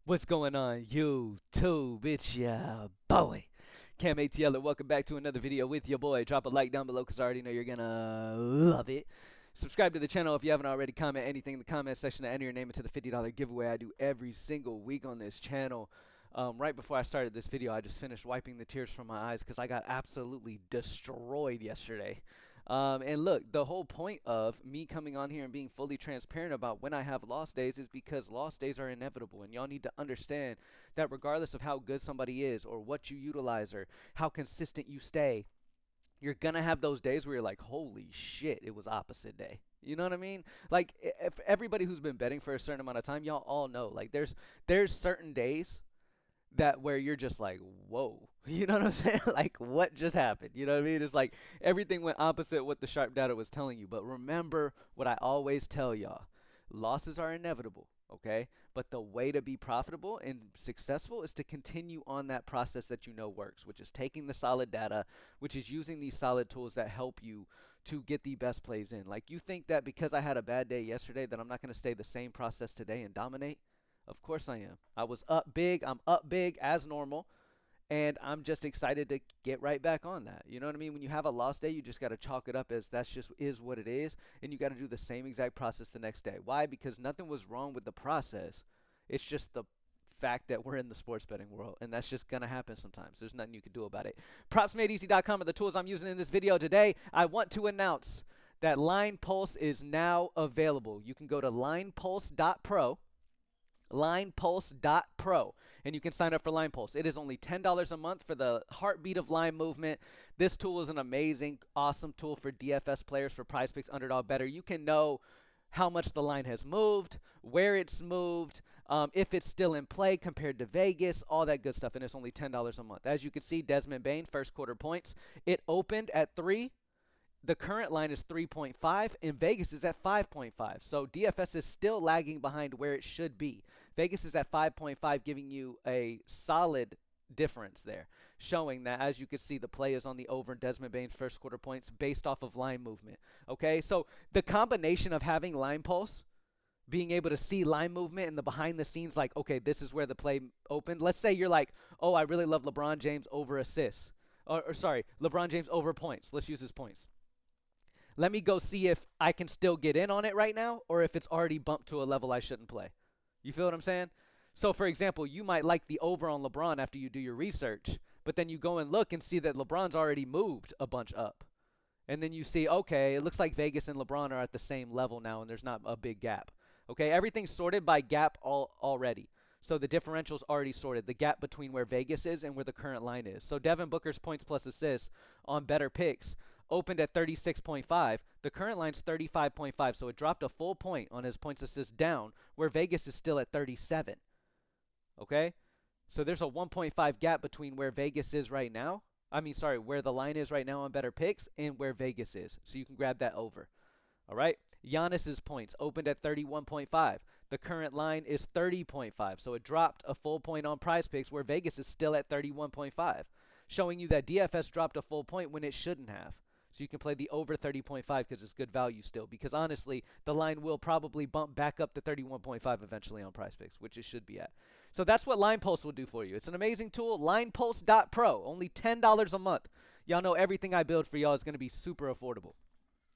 What's going on, YouTube? It's ya boy, Cam ATL, and welcome back to another video with your boy. Drop a like down below because I already know you're gonna love it. Subscribe to the channel if you haven't already. Comment anything in the comment section to enter your name into the $50 giveaway I do every single week on this channel. Right before I started this video, I just finished wiping the tears from my eyes because I got absolutely destroyed yesterday. And look, the whole point of me coming on here and being fully transparent about when I have lost days is because lost days are inevitable. And y'all need to understand that regardless of how good somebody is or what you utilize or how consistent you stay, you're gonna have those days where you're like, holy shit, it was opposite day. You know what I mean? Like, if everybody who's been betting for a certain amount of time, y'all all know, like, there's certain days that where you're just like, whoa, you know what I'm saying? Like, what just happened? You know what I mean? It's like everything went opposite what the sharp data was telling you. But remember what I always tell y'all: losses are inevitable, okay? But the way to be profitable and successful is to continue on that process that you know works, which is taking the solid data, which is using these solid tools that help you to get the best plays in. Like, you think that because I had a bad day yesterday that I'm not going to stay the same process today and dominate? Of course I am. I was up big. I'm up big as normal. And I'm just excited to get right back on that. You know what I mean? When you have a lost day, you just got to chalk it up as that's just is what it is. And you got to do the same exact process the next day. Why? Because nothing was wrong with the process. It's just the fact that we're in the sports betting world. And that's just going to happen sometimes. There's nothing you can do about it. PropsMadeEasy.com are the tools I'm using in this video today. I want to announce that Line Pulse is now available. You can go to Linepulse.pro. Linepulse.pro, and you can sign up for Linepulse. It is only $10 a month for the heartbeat of line movement. This tool is an amazing, awesome tool for DFS players, for Prizepicks underdog better. You can know how much the line has moved, where it's moved, if it's still in play compared to Vegas, all that good stuff, and it's only $10 a month. As you can see, Desmond Bain, first quarter points. It opened at 3. The current line is 3.5 and Vegas is at 5.5. So DFS is still lagging behind where it should be. Vegas is at 5.5, giving you a solid difference there, showing that, as you can see, the play is on the over Desmond Bain's first quarter points based off of line movement. Okay, so the combination of having line pulse, being able to see line movement and the behind the scenes, like, okay, this is where the play opened. Let's say you're like, oh, I really love LeBron James over assists. Or sorry, LeBron James over points. Let's use his points. Let me go see if I can still get in on it right now or if it's already bumped to a level I shouldn't play. You feel what I'm saying? So, for example, you might like the over on LeBron after you do your research, but then you go and look and see that LeBron's already moved a bunch up. And then you see, okay, it looks like Vegas and LeBron are at the same level now and there's not a big gap. Okay, everything's sorted by gap already. So the differential's already sorted, the gap between where Vegas is and where the current line is. So Devin Booker's points plus assists on better picks opened at 36.5. The current line's 35.5, so it dropped a full point on his points assists down, where Vegas is still at 37. Okay? So there's a 1.5 gap between where Vegas is right now. I mean, sorry, where the line is right now on better picks and where Vegas is. So you can grab that over. All right? Giannis's points opened at 31.5. The current line is 30.5. So it dropped a full point on Prize Picks where Vegas is still at 31.5, showing you that DFS dropped a full point when it shouldn't have. So you can play the over 30.5 because it's good value still. Because honestly, the line will probably bump back up to 31.5 eventually on Prize Picks, which it should be at. So that's what Line Pulse will do for you. It's an amazing tool. Linepulse.pro, only $10 a month. Y'all know everything I build for y'all is going to be super affordable.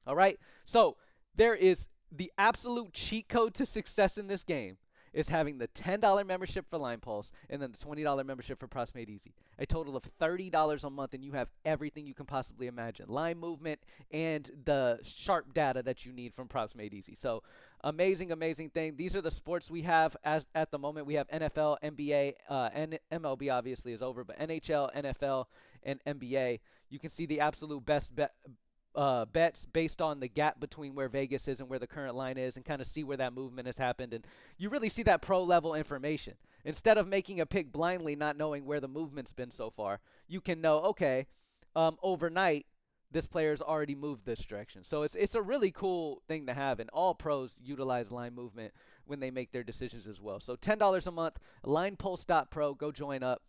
All right? So there is the absolute cheat code to success in this game is having the $10 membership for Line Pulse and then the $20 membership for Props Made Easy. A total of $30 a month, and you have everything you can possibly imagine. Line movement and the sharp data that you need from Props Made Easy. So amazing, amazing thing. These are the sports we have as at the moment. We have NFL, NBA, and MLB obviously is over, but NHL, NFL, and NBA. You can see the absolute best bets based on the gap between where Vegas is and where the current line is, and kind of see where that movement has happened. And you really see that pro level information. Instead of making a pick blindly, not knowing where the movement's been so far, you can know, okay, overnight, this player's already moved this direction. So it's a really cool thing to have, and all pros utilize line movement when they make their decisions as well. So $10 a month, linepulse.pro, go join up.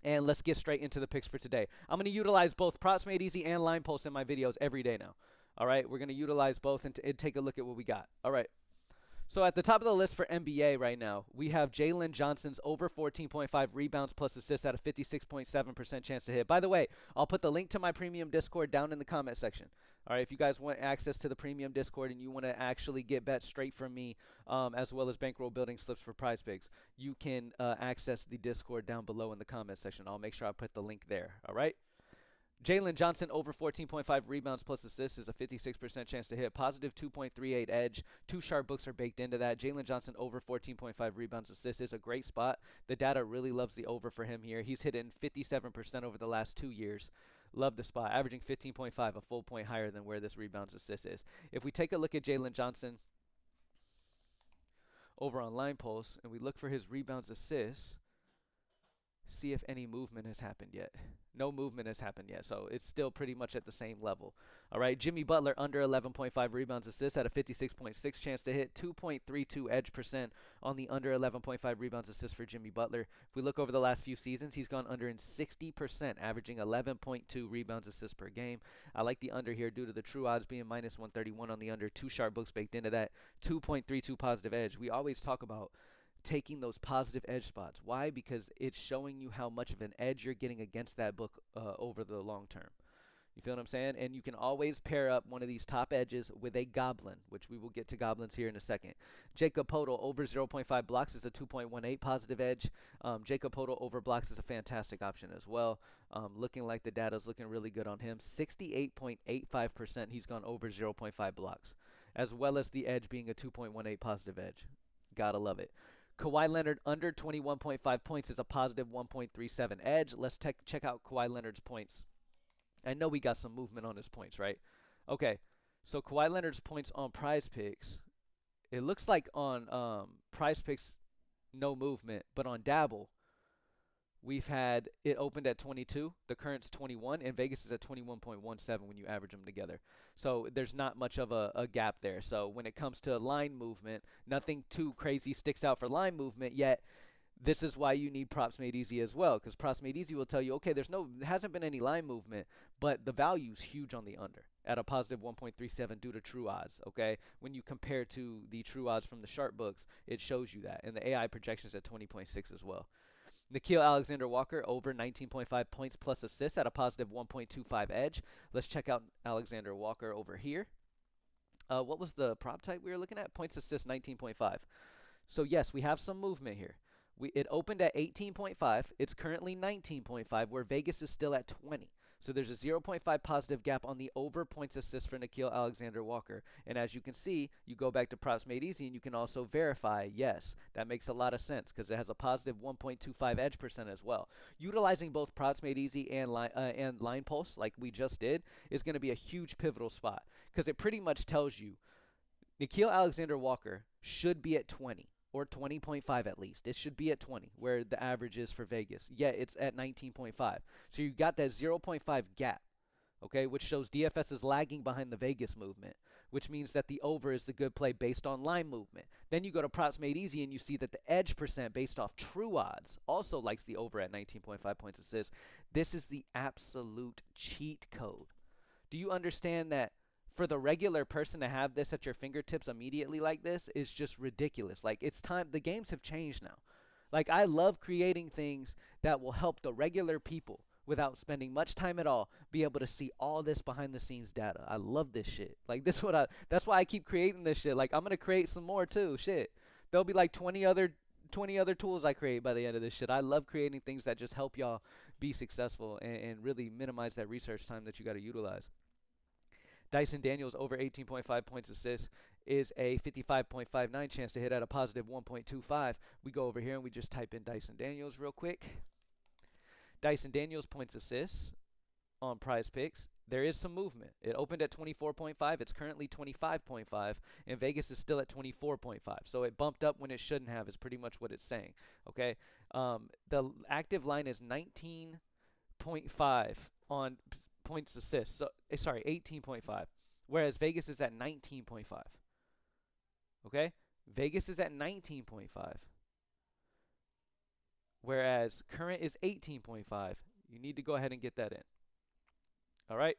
And let's get straight into the picks for today. I'm going to utilize both Props Made Easy and Line Pulse in my videos every day now. All right, we're going to utilize both and take a look at what we got. All right, So at the top of the list for NBA right now, we have Jalen Johnson's over 14.5 rebounds plus assists at a 56.7% chance to hit. By the way, I'll put the link to my premium Discord down in the comment section. All right, if you guys want access to the premium Discord and you want to actually get bets straight from me, as well as bankroll building slips for Prizepicks, you can access the Discord down below in the comment section. I'll make sure I put the link there. All right. Jalen Johnson over 14.5 rebounds plus assists is a 56% chance to hit. Positive 2.38 edge. Two sharp books are baked into that. Jalen Johnson over 14.5 rebounds assists is a great spot. The data really loves the over for him here. He's hit in 57% over the last 2 years. Love the spot. Averaging 15.5, a full point higher than where this rebounds assist is. If we take a look at Jalen Johnson over on Linepulse and we look for his rebounds assists, see if any movement has happened yet. No movement has happened yet, so it's still pretty much at the same level. All right, Jimmy Butler under 11.5 rebounds assists at a 56.6 chance to hit, 2.32 edge percent on the under 11.5 rebounds assists for Jimmy Butler. If we look over the last few seasons, he's gone under in 60%, averaging 11.2 rebounds assists per game. I like the under here due to the true odds being minus 131 on the under, two sharp books baked into that, 2.32 positive edge. We always talk about taking those positive edge spots. Why? Because it's showing you how much of an edge you're getting against that book over the long term. You feel what I'm saying? And you can always pair up one of these top edges with a goblin, which we will get to goblins here in a second. Jacob Podol over 0.5 blocks is a 2.18 positive edge. Jacob Podol over blocks is a fantastic option as well. Looking like the data is looking really good on him. 68.85% he's gone over 0.5 blocks, as well as the edge being a 2.18 positive edge. Gotta love it. Kawhi Leonard under 21.5 points is a positive 1.37 edge. Let's check out Kawhi Leonard's points. I know we got some movement on his points, right? Okay, so Kawhi Leonard's points on Prizepicks, it looks like on Prizepicks no movement, but on Dabble we've had it opened at 22, the current's 21, and Vegas is at 21.17 when you average them together. So there's not much of a gap there. So when it comes to line movement, nothing too crazy sticks out for line movement, yet this is why you need props made easy as well, because props made easy will tell you, okay, there hasn't been any line movement, but the value's huge on the under at a positive 1.37 due to true odds. Okay, when you compare to the true odds from the sharp books, it shows you that, and the AI projections at 20.6 as well. Nickeil Alexander-Walker over 19.5 points plus assists at a positive 1.25 edge. Let's check out Alexander-Walker over here. What was the prop type we were looking at? Points assists 19.5. So yes, we have some movement here. It opened at 18.5. It's currently 19.5, where Vegas is still at 20. So there's a 0.5 positive gap on the over points assist for Nickeil Alexander-Walker. And as you can see, you go back to props made easy and you can also verify, yes, that makes a lot of sense because it has a positive 1.25 edge percent as well. Utilizing both props made easy and line pulse like we just did is going to be a huge pivotal spot because it pretty much tells you Nickeil Alexander-Walker should be at 20 or 20.5 at least. It should be at 20 where the average is for Vegas. Yet it's at 19.5. So you got that 0.5 gap, okay, which shows DFS is lagging behind the Vegas movement, which means that the over is the good play based on line movement. Then you go to props made easy and you see that the edge percent based off true odds also likes the over at 19.5 points assists. This is the absolute cheat code. Do you understand that for the regular person to have this at your fingertips immediately like this is just ridiculous? Like, it's time. The games have changed now. Like, I love creating things that will help the regular people without spending much time at all be able to see all this behind the scenes data. I love this shit. Like, that's why I keep creating this shit. Like, I'm going to create some more too. Shit. There'll be like 20 other tools I create by the end of this shit. I love creating things that just help y'all be successful and really minimize that research time that you got to utilize. Dyson Daniels over 18.5 points assists is a 55.59 chance to hit at a positive 1.25. We go over here and we just type in Dyson Daniels real quick. Dyson Daniels points assists on Prizepicks. There is some movement. It opened at 24.5. It's currently 25.5, and Vegas is still at 24.5. So it bumped up when it shouldn't have is pretty much what it's saying. Okay. The active line is 19.5 on points assists. So sorry, 18.5, whereas Vegas is at 19.5. Okay, Vegas is at 19.5, whereas current is 18.5. You need to go ahead and get that in. All right.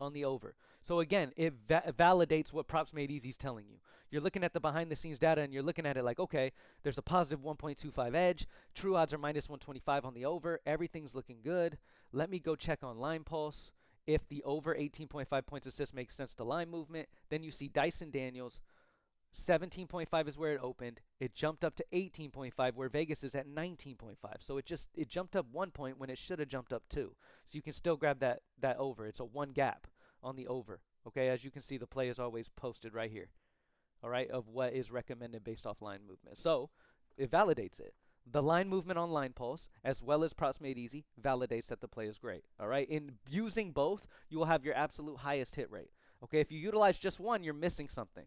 on the over. So again, it validates what Props Made Easy is telling you. You're looking at the behind the scenes data and you're looking at it like, okay, there's a positive 1.25 edge. True odds are minus 125 on the over. Everything's looking good. Let me go check on Line Pulse. If the over 18.5 points assist makes sense to line movement, then you see Dyson Daniels 17.5 is where it opened. It jumped up to 18.5 where Vegas is at 19.5. So it jumped up 1 point when it should have jumped up 2. So you can still grab that over. It's a one gap on the over. Okay, as you can see, the play is always posted right here. All right, of what is recommended based off line movement. So it validates it. The line movement on Line Pulse, as well as Props Made Easy, validates that the play is great. All right, in using both, you will have your absolute highest hit rate. Okay, if you utilize just one, you're missing something,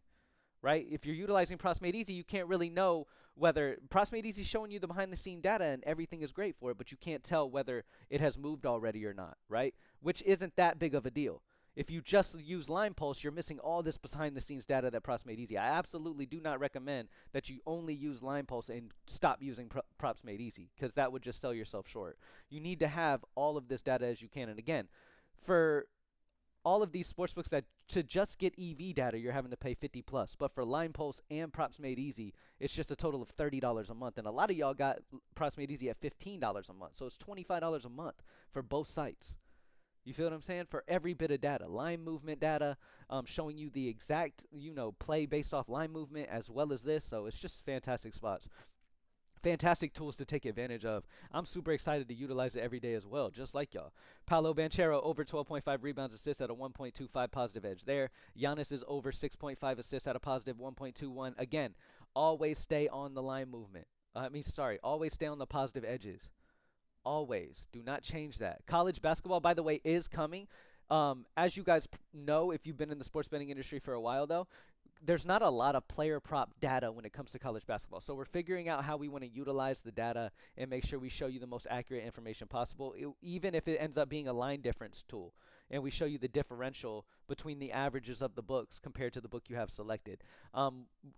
right? If you're utilizing Props Made Easy, you can't really know whether Props Made Easy is showing you the behind the scene data and everything is great for it, but you can't tell whether it has moved already or not, right? Which isn't that big of a deal. If you just use Line Pulse, you're missing all this behind the scenes data that Props Made Easy. I absolutely do not recommend that you only use Line Pulse and stop using Props Made Easy, because that would just sell yourself short. You need to have all of this data as you can. And again, for all of these sportsbooks that to just get EV data, you're having to pay 50 plus. But for Line Pulse and Props Made Easy, it's just a total of $30 a month. And a lot of y'all got Props Made Easy at $15 a month. So it's $25 a month for both sites. You feel what I'm saying? For every bit of data, line movement data, showing you the exact, play based off line movement as well as this. So it's just fantastic spots. Fantastic tools to take advantage of. I'm super excited to utilize it every day as well, just like y'all. Paolo Banchero over 12.5 rebounds assists at a 1.25 positive edge there. Giannis is over 6.5 assists at a positive 1.21. Again, always stay on the line movement. Always stay on the positive edges. Always. Do not change that. College basketball, by the way, is coming. As you guys know, if you've been in the sports betting industry for a while, though, there's not a lot of player prop data when it comes to college basketball. So we're figuring out how we want to utilize the data and make sure we show you the most accurate information possible, even if it ends up being a line difference tool. And we show you the differential between the averages of the books compared to the book you have selected.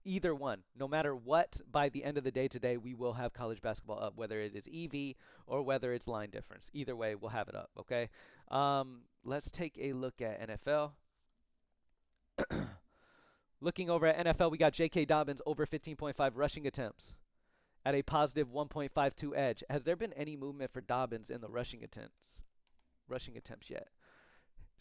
Either one, no matter what, by the end of the day today, we will have college basketball up, whether it is EV or whether it's line difference. Either way, we'll have it up, okay? Let's take a look at NFL. Looking over at NFL, we got J.K. Dobbins over 15.5 rushing attempts at a positive 1.52 edge. Has there been any movement for Dobbins in the rushing attempts yet?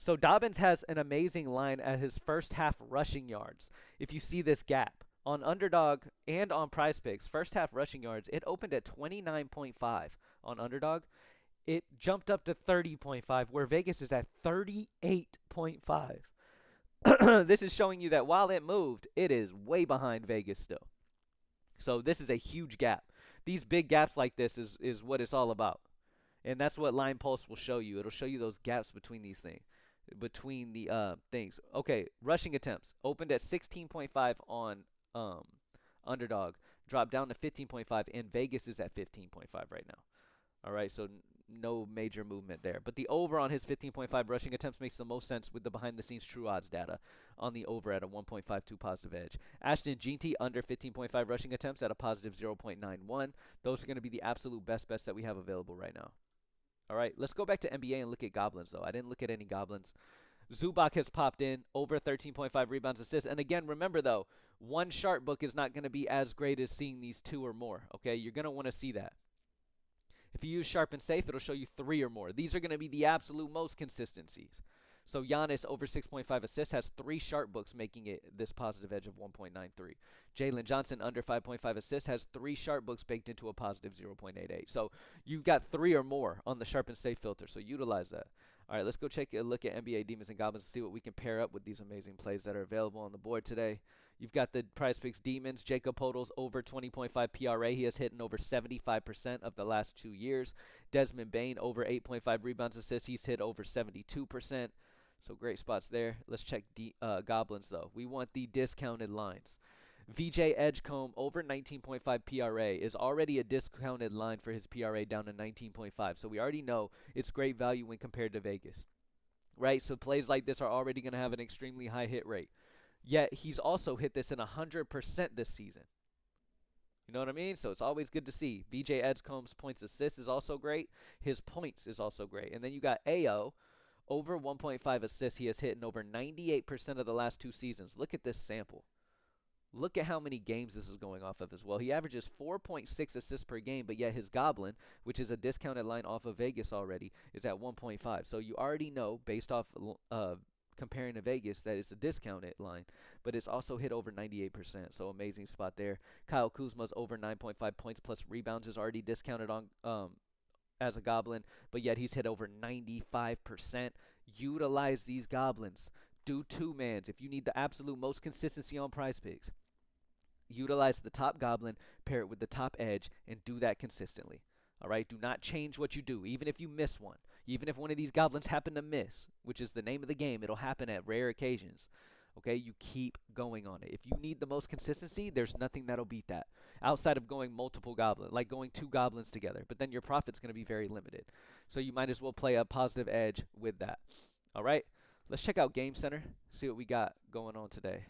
So Dobbins has an amazing line at his first half rushing yards. If you see this gap on Underdog and on Prizepicks, first half rushing yards, it opened at 29.5 on Underdog. It jumped up to 30.5, where Vegas is at 38.5. This is showing you that while it moved, it is way behind Vegas still. So this is a huge gap. These big gaps like this is what it's all about. And that's what Line Pulse will show you. It'll show you those gaps between these things, between the things. Okay, rushing attempts opened at 16.5 on Underdog, dropped down to 15.5, and Vegas is at 15.5 right now. All right, so no major movement there. But the over on his 15.5 rushing attempts makes the most sense with the behind-the-scenes true odds data on the over at a 1.52 positive edge. Ashton Jeanty under 15.5 rushing attempts at a positive 0.91. Those are going to be the absolute best bets that we have available right now. All right, let's go back to NBA and look at Goblins, though. I didn't look at any Goblins. Zubac has popped in, over 13.5 rebounds, assists. And again, remember, though, one sharp book is not going to be as great as seeing these two or more, okay? You're going to want to see that. If you use Sharp and Safe, it'll show you 3 or more. These are going to be the absolute most consistencies. So Giannis over 6.5 assists has 3 sharp books, making it this positive edge of 1.93. Jalen Johnson under 5.5 assists has 3 sharp books baked into a positive 0.88. So you've got 3 or more on the Sharp and Safe filter, so utilize that. All right, let's go take a look at NBA Demons and Goblins and see what we can pair up with these amazing plays that are available on the board today. You've got the Prizepicks Demons. Jacob Podol's over 20.5 PRA. He has hit in over 75% of the last 2 years. Desmond Bane over 8.5 rebounds assists. He's hit over 72%. So great spots there. Let's check Goblins, though. We want the discounted lines. VJ Edgecombe over 19.5 PRA is already a discounted line for his PRA down to 19.5. So we already know it's great value when compared to Vegas, right? So plays like this are already going to have an extremely high hit rate. Yet he's also hit this in 100% this season. You know what I mean? So it's always good to see. VJ Edgecombe's points assist is also great. His points is also great. And then you got AO Over 1.5 assists he has hit in over 98% of the last 2 seasons. Look at this sample. Look at how many games this is going off of as well. He averages 4.6 assists per game, but yet his Goblin, which is a discounted line off of Vegas already, is at 1.5. So you already know, based off comparing to Vegas, that it's a discounted line, but it's also hit over 98%. So amazing spot there. Kyle Kuzma's over 9.5 points plus rebounds is already discounted on as a Goblin, but yet he's hit over 95%. Utilize these Goblins. Do two-mans. If you need the absolute most consistency on Prizepicks, utilize the top Goblin, pair it with the top Edge, and do that consistently. All right? Do not change what you do, even if you miss one. Even if one of these Goblins happen to miss, which is the name of the game, it'll happen at rare occasions. Okay? You keep going on it. If you need the most consistency, there's nothing that'll beat that. Outside of going multiple Goblins, like going 2 Goblins together. But then your profit's going to be very limited. So you might as well play a positive edge with that. All right? Let's check out Game Center, see what we got going on today.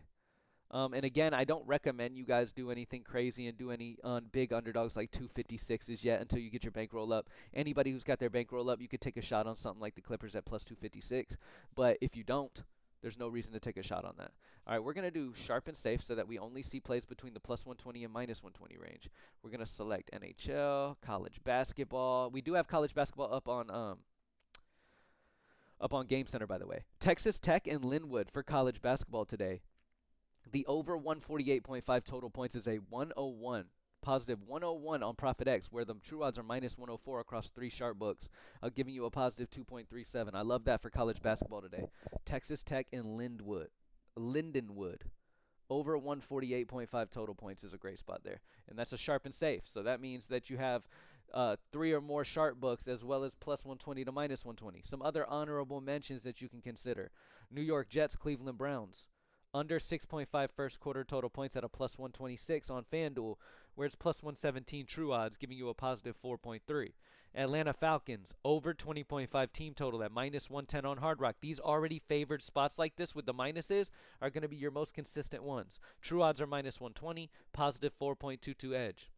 And again, I don't recommend you guys do anything crazy and do any big underdogs like 256s yet until you get your bankroll up. Anybody who's got their bankroll up, you could take a shot on something like the Clippers at plus 256. But if you don't, there's no reason to take a shot on that. All right, we're going to do sharp and safe so that we only see plays between the plus 120 and minus 120 range. We're going to select NHL, college basketball. We do have college basketball up on Game Center, by the way. Texas Tech and Linwood for college basketball today. The over 148.5 total points is a 101, positive 101 on ProfitX, where the true odds are minus 104 across 3 sharp books, giving you a positive 2.37. I love that for college basketball today. Texas Tech and Lindenwood. Over 148.5 total points is a great spot there. And that's a sharp and safe. So that means that you have 3 or more sharp books as well as plus 120 to minus 120. Some other honorable mentions that you can consider. New York Jets, Cleveland Browns. Under 6.5 first quarter total points at a plus 126 on FanDuel, where it's plus 117 true odds, giving you a positive 4.3. Atlanta Falcons, over 20.5 team total at minus 110 on Hard Rock. These already favored spots like this with the minuses are going to be your most consistent ones. True odds are minus 120, positive 4.22 edge.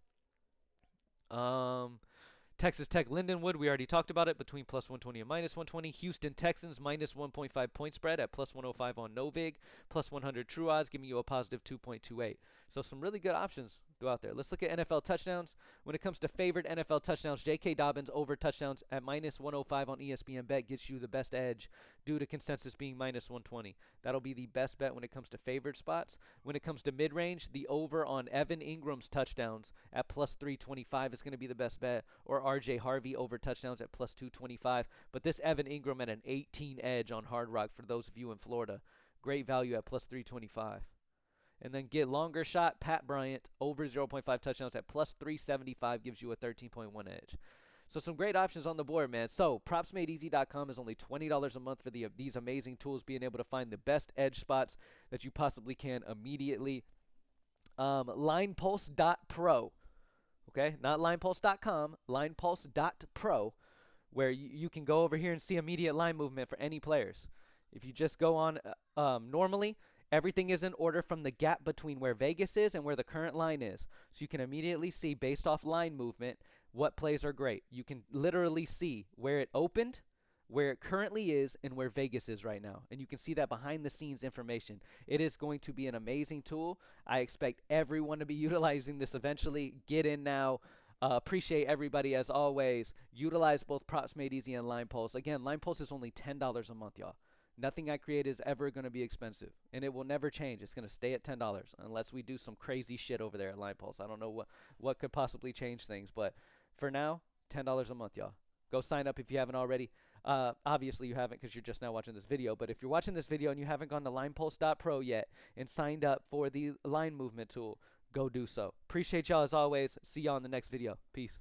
Texas Tech Lindenwood, we already talked about it, between plus 120 and minus 120. Houston Texans, minus 1.5 point spread at plus 105 on Novig, plus 100 true odds, giving you a positive 2.28. So some really good options go out there. Let's look at NFL touchdowns. When it comes to favored NFL touchdowns, J.K. Dobbins over touchdowns at minus 105 on ESPN Bet gets you the best edge due to consensus being minus 120. That'll be the best bet when it comes to favored spots. When it comes to mid-range, the over on Evan Ingram's touchdowns at plus 325 is going to be the best bet, or R.J. Harvey over touchdowns at plus 225. But this Evan Ingram at an 18 edge on Hard Rock for those of you in Florida. Great value at plus 325. And then get longer shot, Pat Bryant over 0.5 touchdowns at plus 375 gives you a 13.1 edge. So some great options on the board, man. So propsmadeeasy.com is only $20 a month for these amazing tools, being able to find the best edge spots that you possibly can immediately. Linepulse.pro, okay? Not linepulse.com, linepulse.pro, where you can go over here and see immediate line movement for any players. If you just go on normally, everything is in order from the gap between where Vegas is and where the current line is. So you can immediately see, based off line movement, what plays are great. You can literally see where it opened, where it currently is, and where Vegas is right now. And you can see that behind the scenes information. It is going to be an amazing tool. I expect everyone to be utilizing this eventually. Get in now. Appreciate everybody as always. Utilize both Props Made Easy and Linepulse. Again, Linepulse is only $10 a month, y'all. Nothing I create is ever going to be expensive, and it will never change. It's going to stay at $10 unless we do some crazy shit over there at Linepulse. I don't know what could possibly change things, but for now, $10 a month, y'all. Go sign up if you haven't already. Obviously, you haven't because you're just now watching this video, but if you're watching this video and you haven't gone to Linepulse.Pro yet and signed up for the line movement tool, go do so. Appreciate y'all as always. See y'all in the next video. Peace.